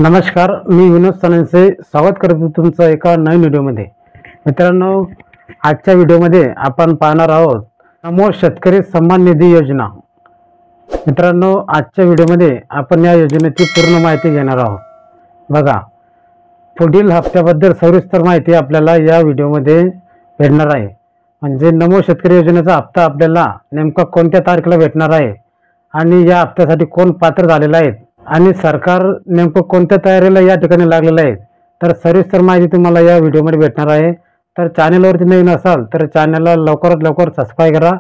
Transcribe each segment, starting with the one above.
नमस्कार, मी विनोद सननसे स्वागत करतो तुमचं एका नवीन व्हिडिओमध्ये। मित्रांनो, आजच्या व्हिडिओमध्ये आपण पाहणार आहोत नमो शेतकरी सन्मान निधी योजना। मित्रांनो, आजच्या व्हिडिओमध्ये आपण या योजनेची पूर्ण माहिती घेणार आहोत। बघा, पुढील हप्त्याबद्दल सविस्तर माहिती आपल्याला या व्हिडिओमध्ये भेटणार आहे। म्हणजे नमो शेतकरी योजनेचा हप्ता आपल्याला नेमका कोणत्या तारखेला भेटणार आहे आणि या हप्त्यासाठी कोण पात्र झालेले आहेत आणि सरकार नेमकं कोणत्या तयारीला या ठिकाणी लागलेलं आहे, तर सविस्तर माहिती तुम्हाला या व्हिडिओमध्ये भेटणार आहे। तर चॅनलवरती नवीन असाल तर चॅनलला लवकरात लवकर सबस्क्राइब करा।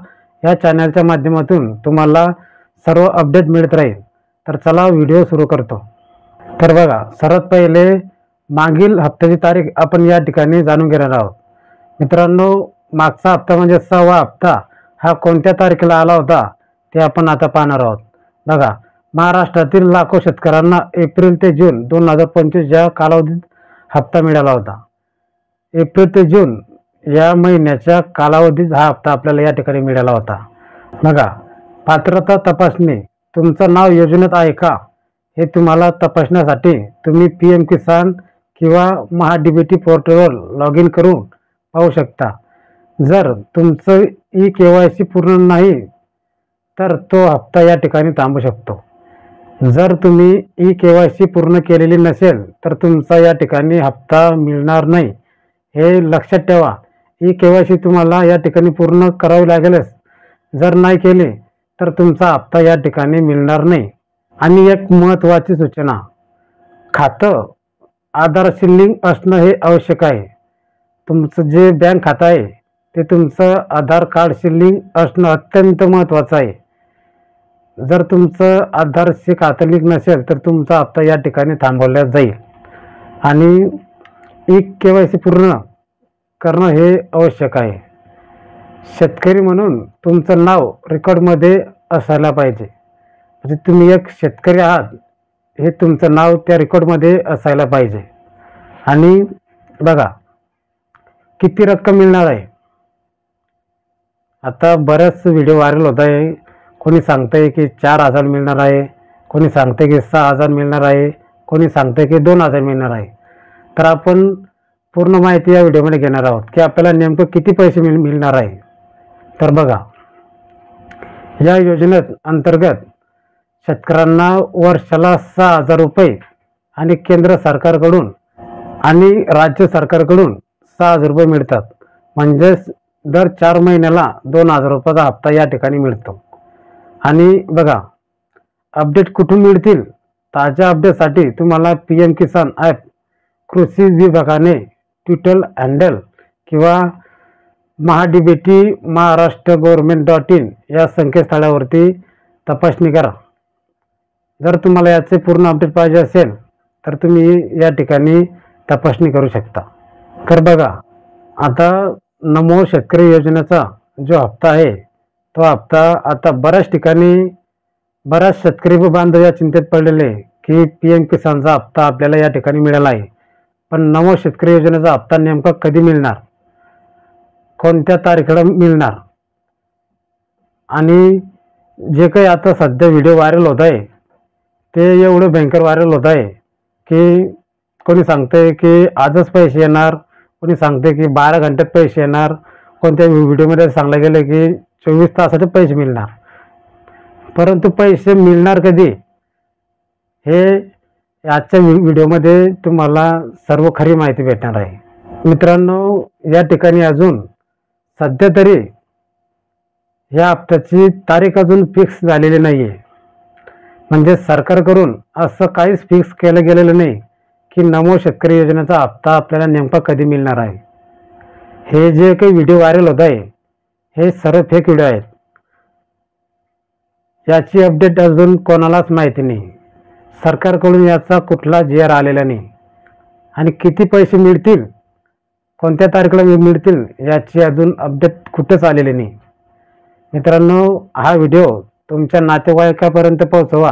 या चॅनलच्या माध्यमातून तुम्हाला सर्व अपडेट मिळत राहील। तर चला व्हिडिओ सुरू करतो। तर बघा, सर्वात पहिले मागील हप्त्याची तारीख आपण या ठिकाणी जाणून घेणार आहोत। मित्रांनो, मागचा हप्ता म्हणजे 6वा हप्ता हा कोणत्या तारखेला आला होता ते आपण आता पाहणार आहोत। बघा, महाराष्ट्रातील लाखो शेतकऱ्यांना एप्रिल ते जून 2025 या कालावधीत हप्ता मिळाला होता। एप्रिल ते जून या महिन्याच्या कालावधीत हा हप्ता आपल्याला या ठिकाणी मिळाला होता। बघा, पात्रता तपासणी, तुमचं नाव योजनेत आहे का हे तुम्हाला तपासण्यासाठी तुम्ही PM किसान किंवा महाडीबीटी पोर्टलवर लॉग इन करून पाहू शकता। जर तुमचं KYC पूर्ण नाही तर तो हप्ता या ठिकाणी थांबू शकतो। जर तुम्ही KYC पूर्ण केलेली नसेल तर तुमचा या ठिकाणी हप्ता मिळणार नाही, हे लक्षात ठेवा। KYC तुम्हाला या ठिकाणी पूर्ण करावी लागेलच। जर नाही केले तर तुमचा हप्ता या ठिकाणी मिळणार नाही। आणि एक महत्त्वाची सूचना, खातं आधारशी लिंक असणं हे आवश्यक आहे। तुमचं जे बँक खातं आहे ते तुमचं आधार कार्डशी लिंक असणं अत्यंत महत्त्वाचं आहे। जर तुमचं आधारशी खातं लिंक नसेल तर तुमचा हप्ता या ठिकाणी थांबवला जाईल। आणि KYC पूर्ण करणं हे आवश्यक आहे। शेतकरी म्हणून तुमचं नाव रेकॉर्डमध्ये असायला पाहिजे। म्हणजे तुम्ही एक शेतकरी आहात हे तुमचं नाव त्या रेकॉर्डमध्ये असायला पाहिजे। आणि बघा, किती रक्कम मिळणार आहे। आता बरेच व्हिडिओ व्हायरल होत आहे। कोणी सांगतंय की 4,000 मिळणार आहे, कोणी सांगते की 6,000 मिळणार आहे, कोणी सांगते की 2,000 मिळणार आहे। तर आपण पूर्ण माहिती या व्हिडिओमध्ये घेणार आहोत की आपल्याला नेमकं किती पैसे मिळणार आहे। तर बघा, या योजनेत अंतर्गत शेतकऱ्यांना वर्षाला 6,000 रुपये आणि केंद्र सरकारकडून आणि राज्य सरकारकडून 6,000 रुपये मिळतात। म्हणजेच दर 4 महिन्याला 2,000 रुपयाचा हप्ता या ठिकाणी मिळतो। आणि बघा, अपडेट कुठून मिळतील? ताज्या अपडेटसाठी तुम्हाला PM किसान ॲप कृषी विभागाने ट्विटर हँडल किंवा महाडीबीटी महाराष्ट्र गव्हर्नमेंट.in या संकेतस्थळावरती तपासणी करा। जर तुम्हाला याचे पूर्ण अपडेट पाहिजे असेल तर तुम्ही या ठिकाणी तपासणी करू शकता। तर बघा, आता नमो शेतकरी योजनेचा जो हप्ता आहे तो हप्ता आता बऱ्याच ठिकाणी बऱ्याच शेतकरी बांधव या चिंतेत पडलेले की PM किसानचा हप्ता आपल्याला या ठिकाणी मिळाला आहे, पण नमो शेतकरी योजनेचा हप्ता नेमका कधी मिळणार, कोणत्या तारखेला मिळणार। आणि जे काही आता सध्या व्हिडिओ व्हायरल होत आहे ते एवढे भयंकर व्हायरल होत आहे की कोणी सांगते की आजच पैसे येणार, कोणी सांगते की 12 घंट्यात पैसे येणार, कोणत्या व्हिडिओमध्ये सांगलं गेलं की 24 तासात पैसे मिळणार। परंतु पैसे मिळणार कधी हे आजच्या व्हिडिओमध्ये तुम्हाला सर्व खरी माहिती भेटणार आहे। मित्रांनो, या ठिकाणी अजून सध्या तरी या हप्त्याची तारीख अजून फिक्स झालेली नाही आहे। म्हणजे सरकारकडून असं काहीच फिक्स केलं गेलेलं नाही की नमो शेतकरी योजनेचा हप्ता आपल्याला नेमका कधी मिळणार आहे। हे जे काही व्हिडिओ व्हायरल होत आहे हे सर्व फेक व्हिडिओ आहेत। याची अपडेट अजून कोणालाच माहिती नाही। सरकारकडून याचा कुठला GR आलेला नाही। आणि किती पैसे मिळतील, कोणत्या तारखेला मिळतील याची अजून अपडेट कुठेच आलेली नाही। मित्रांनो, हा व्हिडिओ तुमच्या नातेवाईकापर्यंत पोहोचवा,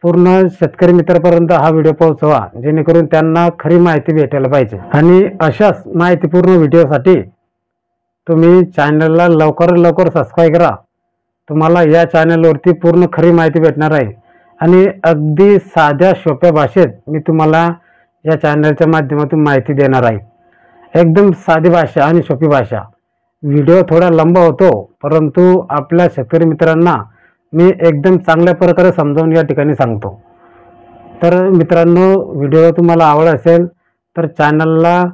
पूर्ण शेतकरी मित्रापर्यंत हा व्हिडिओ पोहोचवा, जेणेकरून त्यांना खरी माहिती भेटायला पाहिजे। आणि अशाच माहितीपूर्ण व्हिडिओसाठी तुम्ही चॅनलला लवकरात लवकर सबस्क्राइब करा। तुम्हाला या चॅनलवरती पूर्ण खरी माहिती भेटणार आहे। आणि अगदी साध्या सोप्या भाषेत मी तुम्हाला या चॅनलच्या माध्यमातून माहिती देणार आहे। एकदम साधी भाषा आणि सोपी भाषा। व्हिडिओ थोडा लंबा होतो, परंतु आपल्या शेतकरी मित्रांना मी एकदम चांगल्या प्रकारे समजावून या ठिकाणी सांगतो। तर मित्रांनो, व्हिडिओ तुम्हाला आवडला असेल तर चॅनलला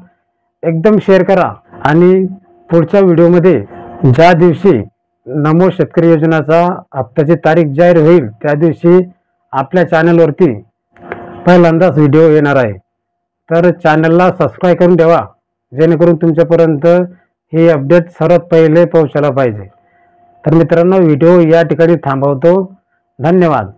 एकदम शेअर करा आणि पुढच्या व्हिडिओमध्ये ज्या दिवशी नमो शेतकरी योजनाचा हप्त्याची तारीख जाहीर होईल त्या दिवशी आपल्या चॅनलवरती पहिल्यांदाच व्हिडिओ येणार आहे। तर चॅनलला सबस्क्राईब करून ठेवा, जेणेकरून तुमच्यापर्यंत हे अपडेट सर्वात पहिले पोहोचायला पाहिजे। तर मित्रांनो, व्हिडिओ या ठिकाणी थांबवतो। धन्यवाद।